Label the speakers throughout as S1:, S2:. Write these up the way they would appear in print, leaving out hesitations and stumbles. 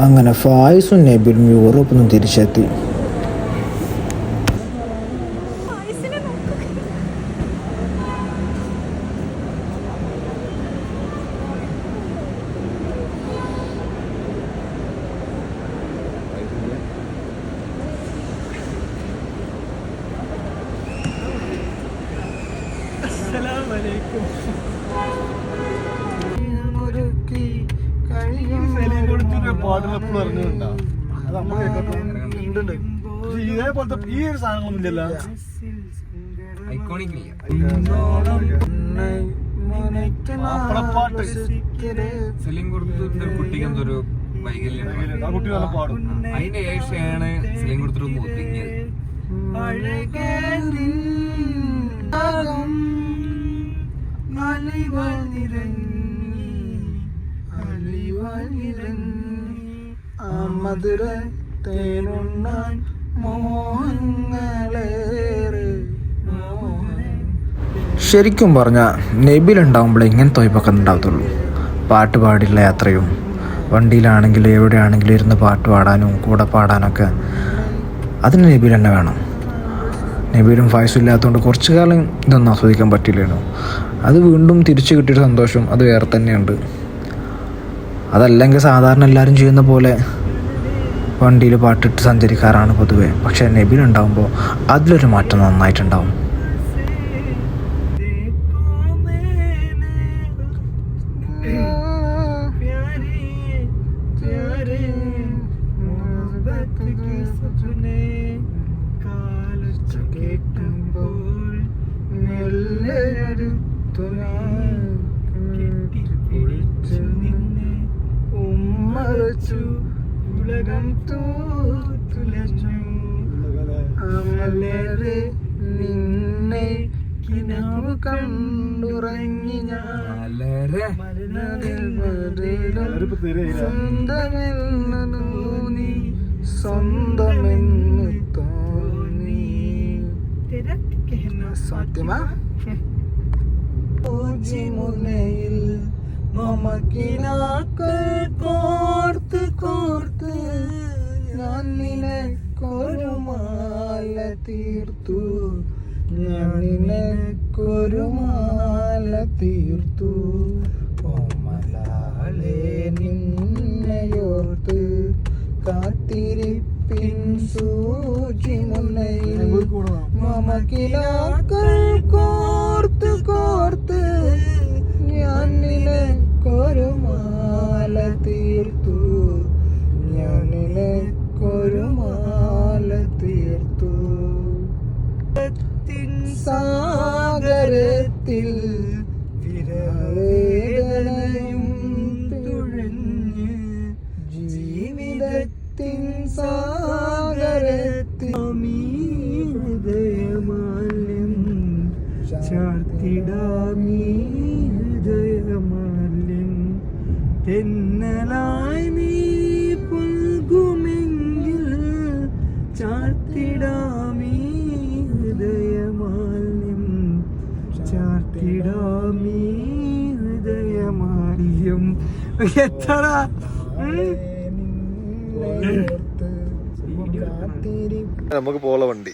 S1: അങ്ങനെ ഫായിസും നബിലും യൂറോപ്പിൽ നിന്ന് തിരിച്ചെത്തി.
S2: ഇതേപോലത്തെ ഈ ഒരു സാധനങ്ങളൊന്നും ഇല്ലല്ലോ.
S3: കുട്ടിക്ക് എന്തൊരു വൈകല്യം, അതിന്റെ ഏഷ്യയാണ് സെലിം കൊടുത്തിട്ട് ഒതുങ്ങിയത്.
S2: മധുര തേനുണ്ണാൻ മോഹങ്ങളേറെ.
S1: ശരിക്കും പറഞ്ഞാൽ നബിലുണ്ടാകുമ്പോഴേ ഇങ്ങനത്തെ വൈബൊക്കെ ഉണ്ടാകത്തുള്ളൂ. പാട്ട് പാടില്ല യാത്രയും, വണ്ടിയിലാണെങ്കിലും എവിടെയാണെങ്കിലും ഇരുന്ന് പാട്ട് പാടാനും കൂടെ പാടാനൊക്കെ അതിന് നബിൽ തന്നെ വേണം. നബിലും ഫായിസും ഇല്ലാത്തതുകൊണ്ട് കുറച്ചു കാലം ഇതൊന്നും ആസ്വദിക്കാൻ പറ്റില്ലായിരുന്നു. അത് വീണ്ടും തിരിച്ചു കിട്ടിയൊരു സന്തോഷം അത് വേറെ തന്നെയുണ്ട്. അതല്ലെങ്കിൽ സാധാരണ എല്ലാവരും ചെയ്യുന്ന പോലെ വണ്ടിയിൽ പാട്ടിട്ട് സഞ്ചരിക്കാറാണ് പൊതുവെ. പക്ഷേ നബിലുണ്ടാകുമ്പോൾ അതിലൊരു മാറ്റം നന്നായിട്ടുണ്ടാവും.
S2: ഉലകം തൂത്തുലഞ്ഞു അമലരെ നിന്നെ കിനാവ് കണ്ടുറങ്ങി ഞാൻ. സ്വന്തമെന്നു തോന്നി, സ്വന്തമെന്നു തോന്നി. സത്യമാ മുനയിൽ മമക്കിനാക്കൾ കോർത്ത് കോർത്ത് ഞാൻ നിനക്കൊരു മാല തീർത്തു, ഞാൻ നിനക്കൊരു മാല തീർത്തു. ഓമലാളെ നിന്നെയോർത്ത് കാത്തിരിപ്പിൻ സൂചി മുനയിൽ മമക്കിനാക്കൾ കോർത്ത് കോർത്ത് ഞാൻ നിനക്കൊരു മാല തീർത്തു, ഞാൻ നിനക്കൊരു മാല തീർത്തു. സാഗരത്തിൽ വിരവേദനയും തുഴഞ്ഞ് ജീവിതത്തിൻ സാഗരത്തിൽ ഹൃദയമാല്യം ചാർത്തിടാമീ ഹൃദയമാല്യം. തെന്നലായി നീ പുൽകുമെങ്കിൽ ചാർത്തിടാമീ ഹൃദയമാല്യം, ചാർത്തിടാമീ ഹൃദയമാല്യം. എത്ര
S4: നമുക്ക് പോള വണ്ടി.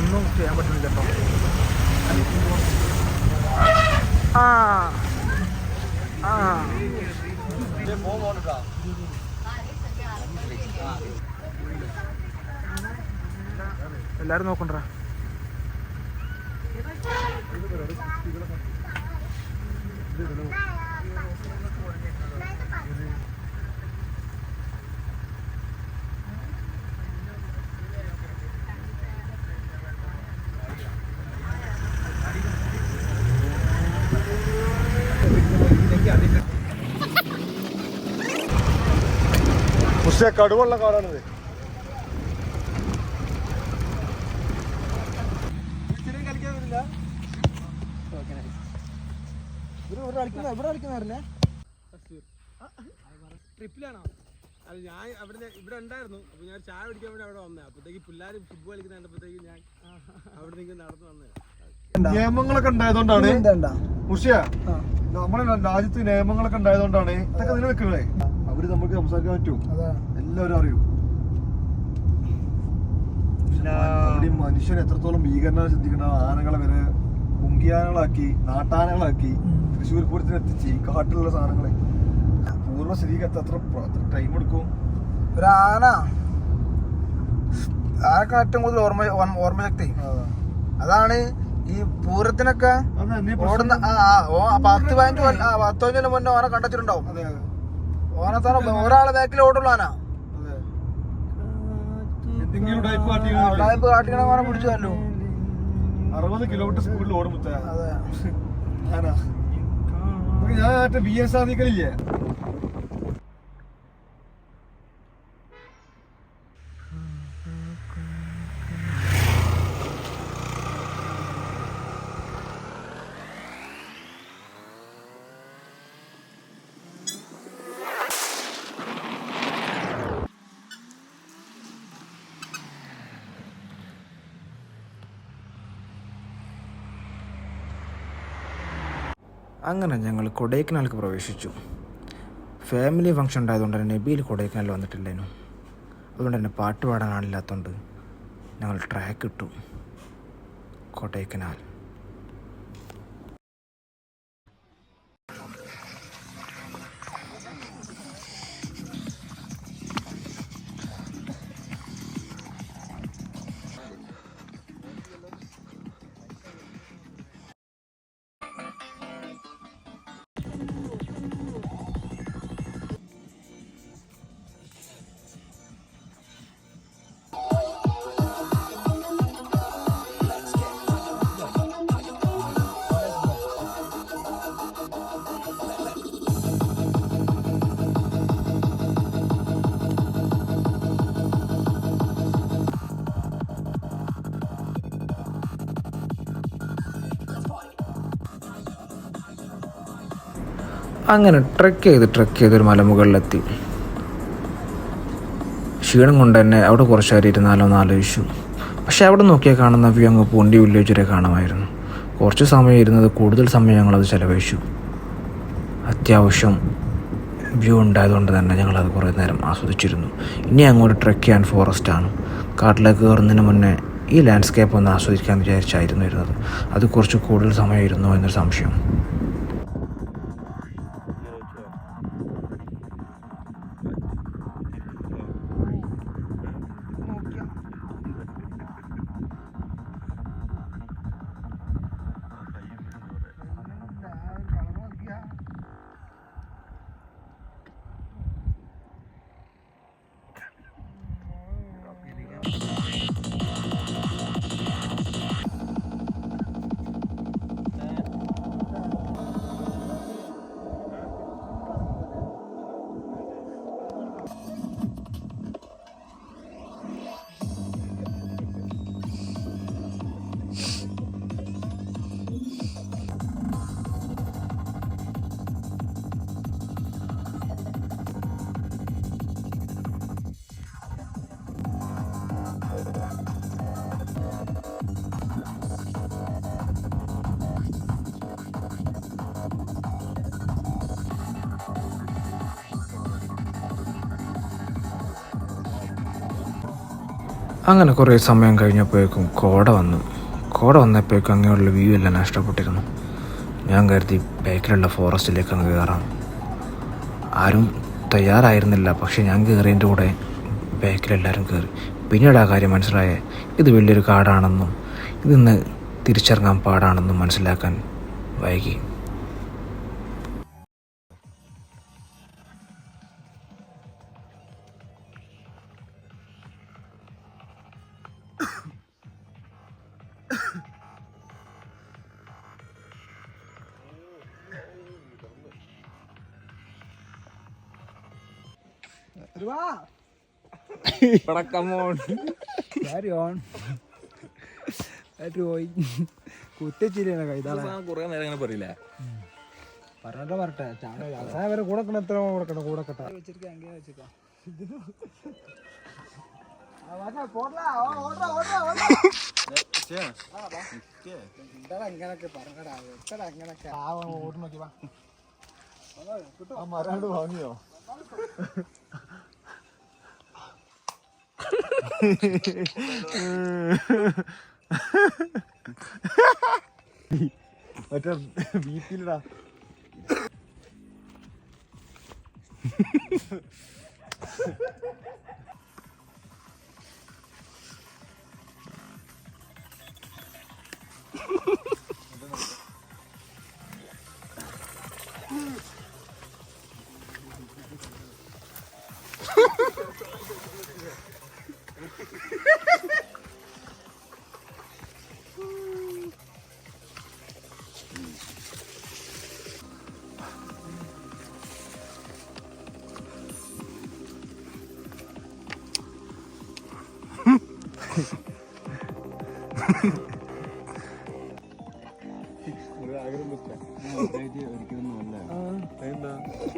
S2: ഒന്നും ചെയ്യാൻ പറ്റുന്നില്ല കേട്ടോ. എല്ലാരും നോക്കണ്ട.
S4: പക്ഷെ കടുവുള്ള കാടാണിത്.
S2: ട്രിപ്പിലാണോ? അത് ഞാൻ ഇവിടെ ഉണ്ടായിരുന്നു. അപ്പൊ ഞാൻ ചായ പിടിക്കാൻ വേണ്ടി അവിടെ വന്നേ. അപ്പത്തേക്ക് പിള്ളേർ ഫുട്ബോൾ കളിക്കുന്ന കണ്ടപ്പോഴത്തേക്ക് ഞാൻ അവിടെ നിന്ന് നടന്നു വന്നേ.
S4: നിയമങ്ങളൊക്കെ ഉണ്ടായതുകൊണ്ടാണ് നമ്മുടെ രാജ്യത്ത് നിയമങ്ങളൊക്കെ ഉണ്ടായതുകൊണ്ടാണ് ഇതൊക്കെ നിലനിൽക്കുന്നത്. അവര് നമുക്ക് സംസാരിക്കാൻ പറ്റും, എല്ലാവരും അറിയും. മനുഷ്യൻ എത്രത്തോളം ഭീകരനാണ് ചിന്തിക്കുന്ന. ആനകളെ വരെ മുങ്കിയാനകളാക്കി, നാട്ടാനകളാക്കി തൃശ്ശൂർ പൂരത്തിന് എത്തിച്ച് കാട്ടിലുള്ള സാധനങ്ങളെ പൂർണ്ണ സ്ഥിതിക്ക് എത്ര ടൈം എടുക്കും?
S1: ഒരാന ആനക്ക് ഏറ്റവും കൂടുതൽ ഓർമ്മശക്തി. അതാണ് ഈ പൂരത്തിനൊക്കെ ഓടുന്ന 10-15 കൊല്ലം മുന്നേ ഓനെ കണ്ടെത്തിട്ടുണ്ടാവും. ഓനത്താന ഒരാളെ ബാക്കിൽ ഓടുള്ളൂ ആന. ഉടായ്പ കാട്ടിക്കണ ഓനെ പിടിച്ചു തല്ലോ.
S4: 60 കിലോമീറ്റർ സ്പീഡിൽ ഓടും. ഞാൻ BS സാധിക്കലില്ലേ?
S1: അങ്ങനെ ഞങ്ങൾ കൊടൈക്കനാലിലേക്ക് പ്രവേശിച്ചു. ഫാമിലി ഫംഗ്ഷൻ ഉണ്ടായതുകൊണ്ട് തന്നെ നബീൽ കൊടൈക്കനാൽ വന്നിട്ടില്ലേനു. അതുകൊണ്ട് തന്നെ പാട്ട് പാടാൻ ആളില്ലാത്തതുകൊണ്ട് ഞങ്ങൾ ട്രാക്ക് ഇട്ടു കൊടൈക്കനാൽ. അങ്ങനെ ട്രെക്ക് ചെയ്ത് ഒരു മലമുകളിലെത്തി. ക്ഷീണം കൊണ്ട് തന്നെ അവിടെ കുറച്ച് നേരം ഇരുന്നാലോ എന്ന് ആലോചിച്ചു. പക്ഷെ അവിടെ നോക്കിയാൽ കാണുന്ന വ്യൂ അങ്ങ് പൂണ്ടി വില്ലേജ് വരെ കാണാമായിരുന്നു. കുറച്ച് സമയം ഇരുന്നത് കൂടുതൽ സമയം ഞങ്ങളത് ചിലവഴിച്ചു. അത്യാവശ്യം വ്യൂ ഉണ്ടായതുകൊണ്ട് തന്നെ ഞങ്ങളത് കുറേ നേരം ആസ്വദിച്ചിരുന്നു. ഇനി അങ്ങോട്ട് ട്രെക്ക് ചെയ്യാൻ ഫോറസ്റ്റാണ്. കാട്ടിലേക്ക് കയറുന്നതിന് മുന്നേ ഈ ലാൻഡ്സ്കേപ്പ് ഒന്ന് ആസ്വദിക്കാമെന്ന് വിചാരിച്ചായിരുന്നു ഇരുന്നത്. അത് കുറച്ച് കൂടുതൽ സമയം ഇരുന്നു എന്നൊരു സംശയം. അങ്ങനെ കുറേ സമയം കഴിഞ്ഞപ്പോഴേക്കും കോട വന്നപ്പോഴേക്കും അങ്ങനെയുള്ള വ്യൂ എല്ലാം നഷ്ടപ്പെട്ടിരുന്നു. ഞാൻ കരുതി ബാക്കിലുള്ള ഫോറസ്റ്റിലേക്ക് അങ്ങ് കയറാം. ആരും തയ്യാറായിരുന്നില്ല. പക്ഷെ ഞാൻ കയറിയതിൻ്റെ കൂടെ ബാക്കിലെല്ലാവരും കയറി. പിന്നീട് ആ കാര്യം മനസ്സിലായേ ഇത് വലിയൊരു കാടാണെന്നും ഇതിന്ന് തിരിച്ചിറങ്ങാൻ പാടാണെന്നും മനസ്സിലാക്കാൻ വൈകി. Carry on. പോയി കുത്തിച്ചിരിയാണ് കൈതാളെ
S3: കുറെ നേരം അങ്ങനെ പറയില്ല.
S1: പറഞ്ഞിട്ട് പറട്ടെ അവസാനം വരെ കൂടെ എത്ര കൊടുക്കട്ടെ കൂടെ കെട്ടാ വെച്ചിരിക്കാം എങ്ങനെ വെച്ചിരിക്കാം അങ്ങനൊക്കെ പറഞ്ഞടാ അങ്ങനൊക്കെ ഓടി നോക്കി
S4: മരാണ്ട് വാങ്ങിയോ? മറ്റേ വീട്ടിലിടാ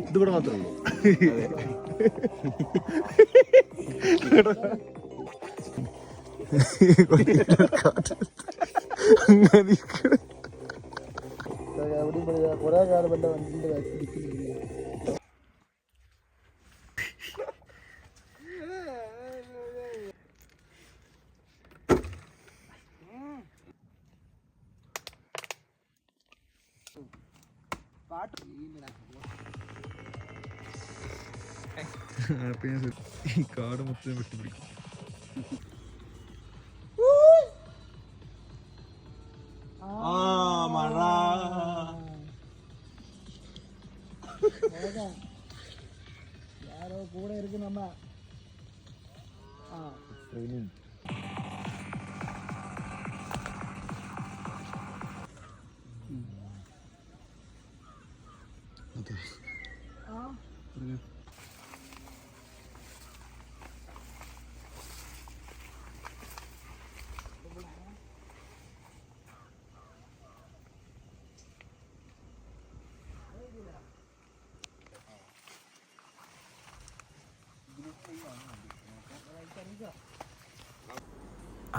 S4: ഇതിവിടെ മാത്രമേ ഉള്ളൂ.
S1: കൊറേ കാലം എന്റെ വണ്ടിന്റെ ബാക്കിൽ
S4: ഈ കാട് മൊത്തം വെട്ടിപ്പിടിക്കും.
S2: മഴ
S1: யாரோ கூட இருக்கு நம்ம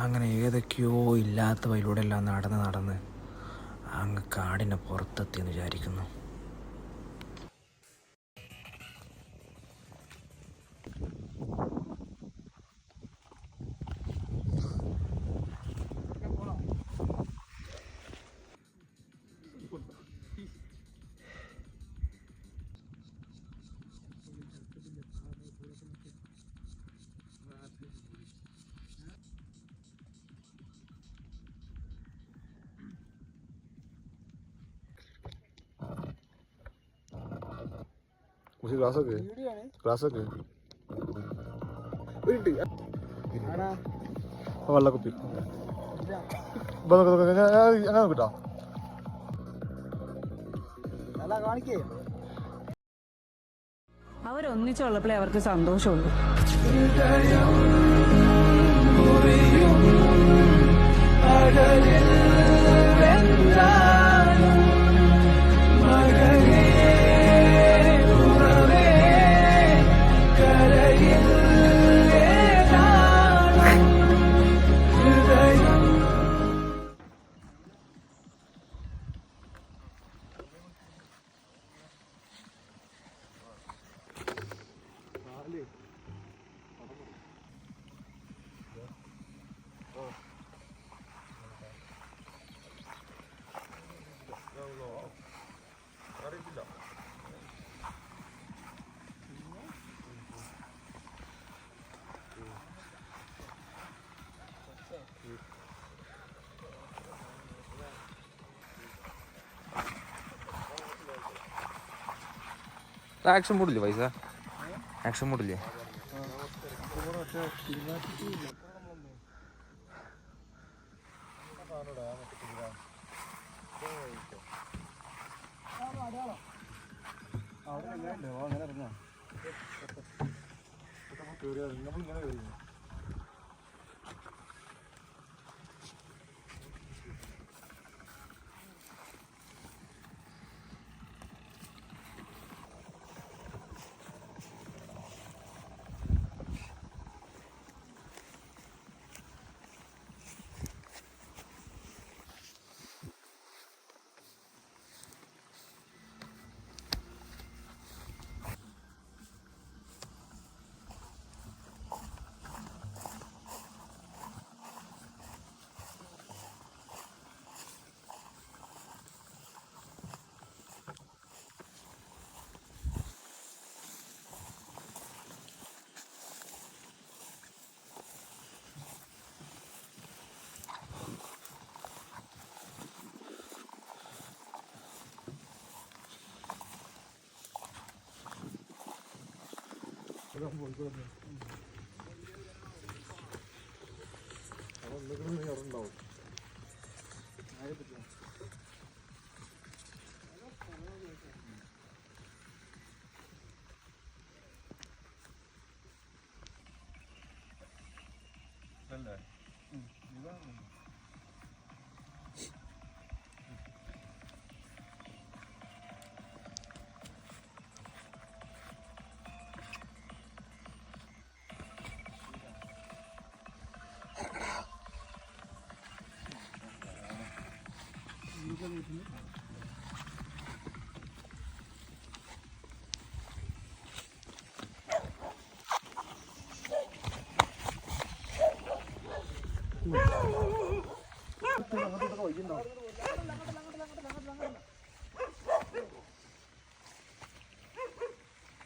S1: അങ്ങനെ ഏതൊക്കെയോ ഇല്ലാത്ത വഴിയിലൂടെ എല്ലാം നടന്ന് അങ്ങ് കാടിൻ്റെ പുറത്തെത്തിയെന്ന് വിചാരിക്കുന്നു.
S4: ഗ്ലാസ്സൊക്കെ വെള്ളക്കുപ്പി അങ്ങനെ നോക്കിട്ടോ.
S5: അവരൊന്നിച്ചുള്ളപ്പോഴേ അവർക്ക് സന്തോഷമുള്ളൂ.
S3: ആക്ഷൻ മൂടില്ലേ പൈസ? ആക്ഷൻ മൂടില്ലേ?
S4: നമ്മളിങ്ങനെ കഴിയും.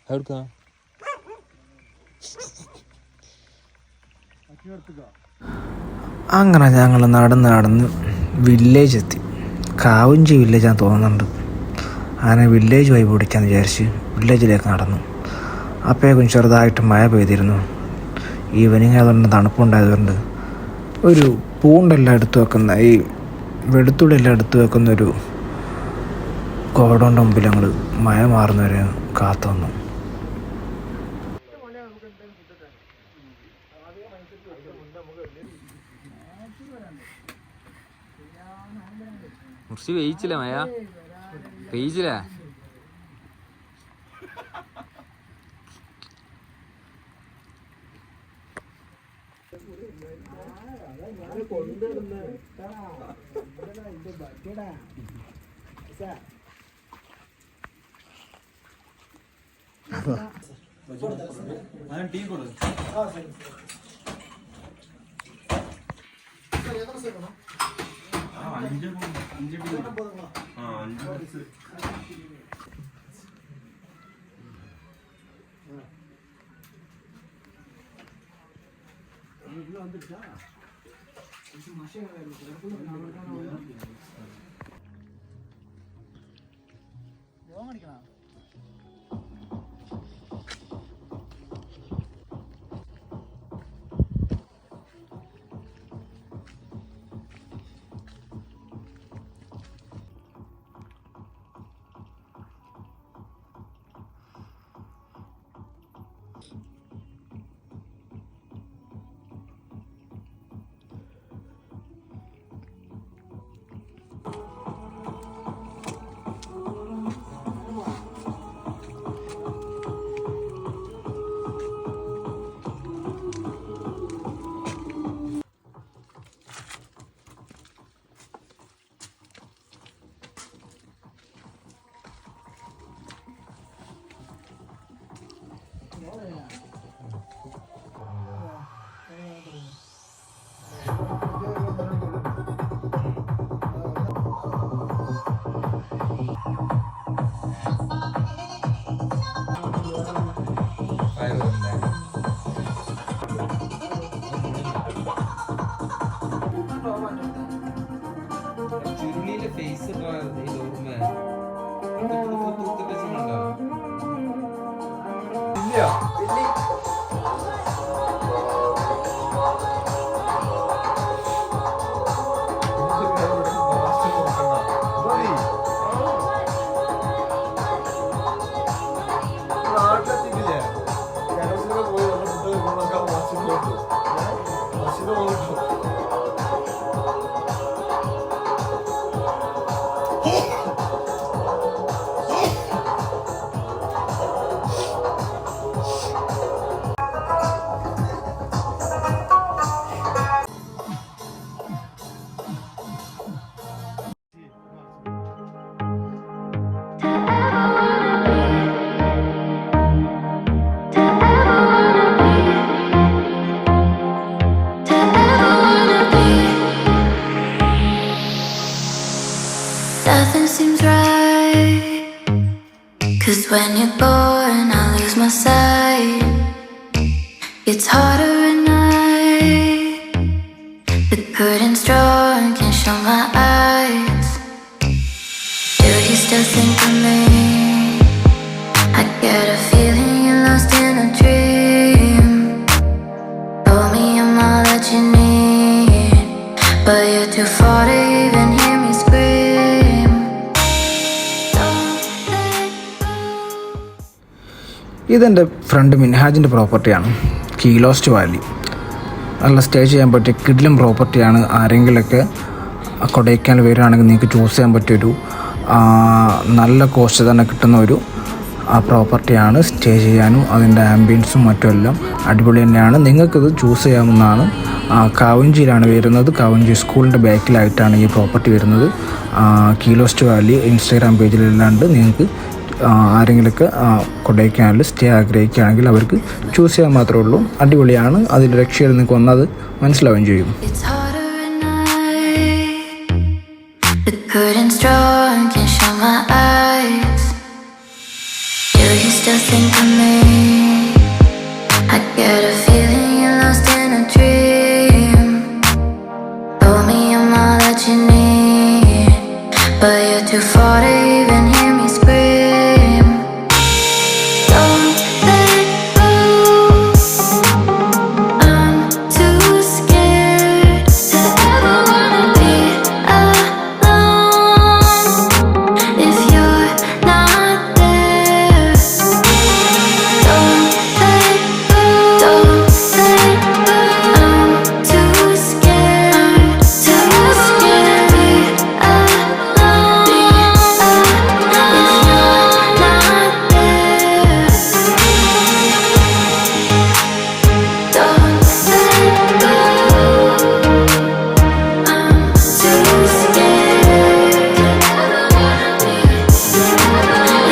S3: എവിടുക്കാ?
S1: അങ്ങനെ ഞങ്ങൾ നടന്ന് വില്ലേജ് എത്തി. കാവുഞ്ചി വില്ലേജാന്ന് തോന്നുന്നുണ്ട്. അങ്ങനെ വില്ലേജ് വഴി പിടിക്കാന്ന് വിചാരിച്ച് വില്ലേജിലേക്ക് നടന്നു. അപ്പോഴേക്കും ചെറുതായിട്ട് മഴ പെയ്തിരുന്നു. ഈവനിങ് ആയതുകൊണ്ട് തണുപ്പുണ്ടായതുകൊണ്ട് ഒരു പൂണ്ടെല്ലാം എടുത്തു വെക്കുന്ന, ഈ വെളുത്തുള്ളിയെല്ലാം എടുത്തു വെക്കുന്നൊരു കോടോൻ്റെ മുമ്പിൽ ഞങ്ങൾ മഴ മാറുന്നവരെ കാത്തു വന്നു.
S3: മുർശി പെയ്ച്ചില്ല മയ, പെയ്ച്ചില്ല.
S6: couldn't strong, can't show my eyes. Do you still think of me? I get a feeling you're lost in a dream. Told me I'm all that you need, but you're too far to even hear me scream. Don't let go.
S1: ഇതെൻ്റെ front മിൻഹാജിൻ്റെ പ്രോപ്പർട്ടിയാണ്, കീലോസ്റ്റ് Valley. നല്ല stay ചെയ്യാൻ പറ്റിയ കിഡിലും പ്രോപ്പർട്ടിയാണ്. ആരെങ്കിലൊക്കെ കൊടൈക്കനാൽ വരികയാണെങ്കിൽ നിങ്ങൾക്ക് choose ചെയ്യാൻ പറ്റിയൊരു നല്ല കോസ്റ്റ് തന്നെ കിട്ടുന്ന ഒരു പ്രോപ്പർട്ടിയാണ്. സ്റ്റേ ചെയ്യാനും അതിൻ്റെ ആംബിയൻസും മറ്റുമെല്ലാം അടിപൊളി തന്നെയാണ്. നിങ്ങൾക്കിത് ചൂസ് ചെയ്യാവുന്നതാണ്. കാവഞ്ചിയിലാണ് വരുന്നത്. കാവഞ്ചി സ്കൂളിൻ്റെ ബാക്കിലായിട്ടാണ് ഈ പ്രോപ്പർട്ടി വരുന്നത്. കീലോസ്റ്റ് വാലി ഇൻസ്റ്റാഗ്രാം പേജിലല്ലാണ്ട് നിങ്ങൾക്ക് ആരെങ്കിലൊക്കെ കൊടൈക്കനാലിൽ സ്റ്റേ ആഗ്രഹിക്കുകയാണെങ്കിൽ അവർക്ക് ചൂസ് ചെയ്യാൻ മാത്രമേ ഉള്ളൂ. അടിപൊളിയാണ്. അതിൽ രക്ഷയിൽ നിങ്ങൾക്ക് വന്നത് മനസ്സിലാവുകയും ചെയ്യും.
S6: It's harder at night. The curtain's drawn, can't show my eyes. Do you still think of me? I get a feeling you're lost in a dream. Told me I'm all that you need, but you're too far to even hear me scream. Don't let go. I'm too scared to ever wanna be alone if you're not there. Don't let go. Don't let go. I'm too scared to be alone if you're not there. Don't let go. I'm too scared to ever wanna be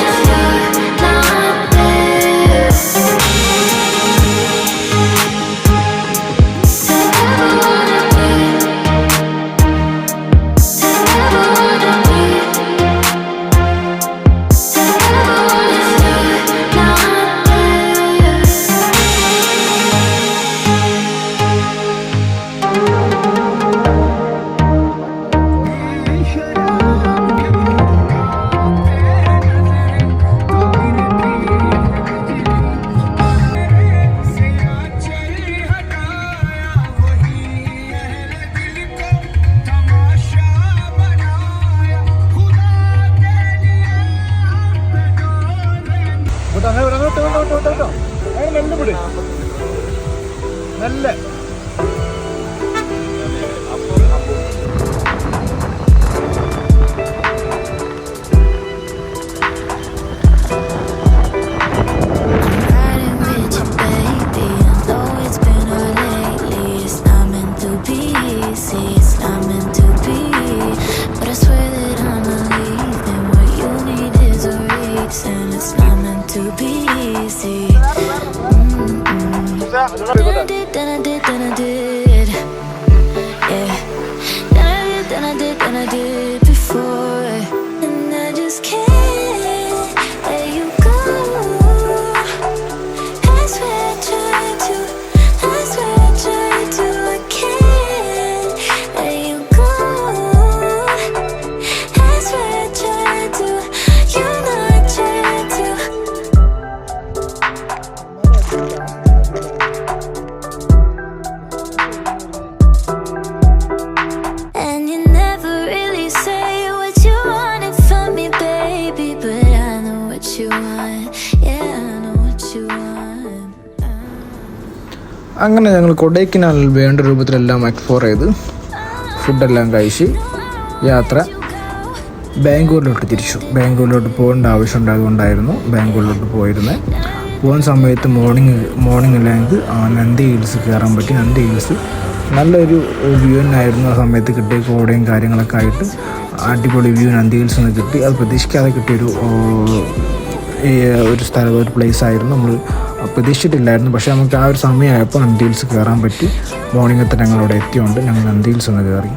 S6: if you're not there. To ever wanna be, to ever wanna be, to ever wanna if you're not there.
S4: നല്ല
S6: Riding with you, baby. I know it's been hard lately. It's not meant to be easy. It's not meant to be. But I swear that I'm not leaving. What you need is a reason. It's not meant to be easy. Then I did, then I did, then I did. Yeah. Then I did before. And I just can't let you go. I swear I tried to, I swear I tried to. I can't let you go. I swear I tried to, you know I tried to. And you never really say what you wanted from me, baby. But I know what you want. Yeah, I know what you want.
S1: അങ്ങനെ ഞങ്ങൾ കൊടൈക്കനാലിൽ വേണ്ട രൂപത്തിലെല്ലാം explore ചെയ്ത് ഫുഡെല്ലാം കഴിച്ച് യാത്ര ബാംഗ്ലൂരിലോട്ട് തിരിച്ചു. ബാംഗ്ലൂരിലോട്ട് പോകേണ്ട ആവശ്യം ഉണ്ടായതുകൊണ്ടായിരുന്നു ബാംഗ്ലൂരിലോട്ട് പോയിരുന്നത്. പോകുന്ന സമയത്ത് മോർണിംഗിൽ ഞങ്ങൾക്ക് നന്ദി ഹിൽസ് കയറാൻ പറ്റി. നന്ദി ഹിൽസ് നല്ലൊരു വ്യൂ തന്നെയായിരുന്നു. ആ സമയത്ത് കിട്ടിയ കോടയും കാര്യങ്ങളൊക്കെ ആയിട്ട് അടിപൊളി വ്യൂ നന്ദി ഹിൽസിൽ നിന്ന് കിട്ടി. അത് പ്രതീക്ഷിക്കാതെ കിട്ടിയൊരു ഒരു സ്ഥലം, ഒരു പ്ലേസ് ആയിരുന്നു. നമ്മൾ പ്രതീക്ഷിച്ചിട്ടില്ലായിരുന്നു. പക്ഷേ നമുക്ക് ആ ഒരു സമയമായപ്പോൾ നന്ദി ഹിൽസ് കയറാൻ പറ്റി. മോർണിംഗത്തെ ഞങ്ങളവിടെ എത്തിയോണ്ട് ഞങ്ങൾ നന്ദി ഹിൽസ് ഒന്ന് കയറി.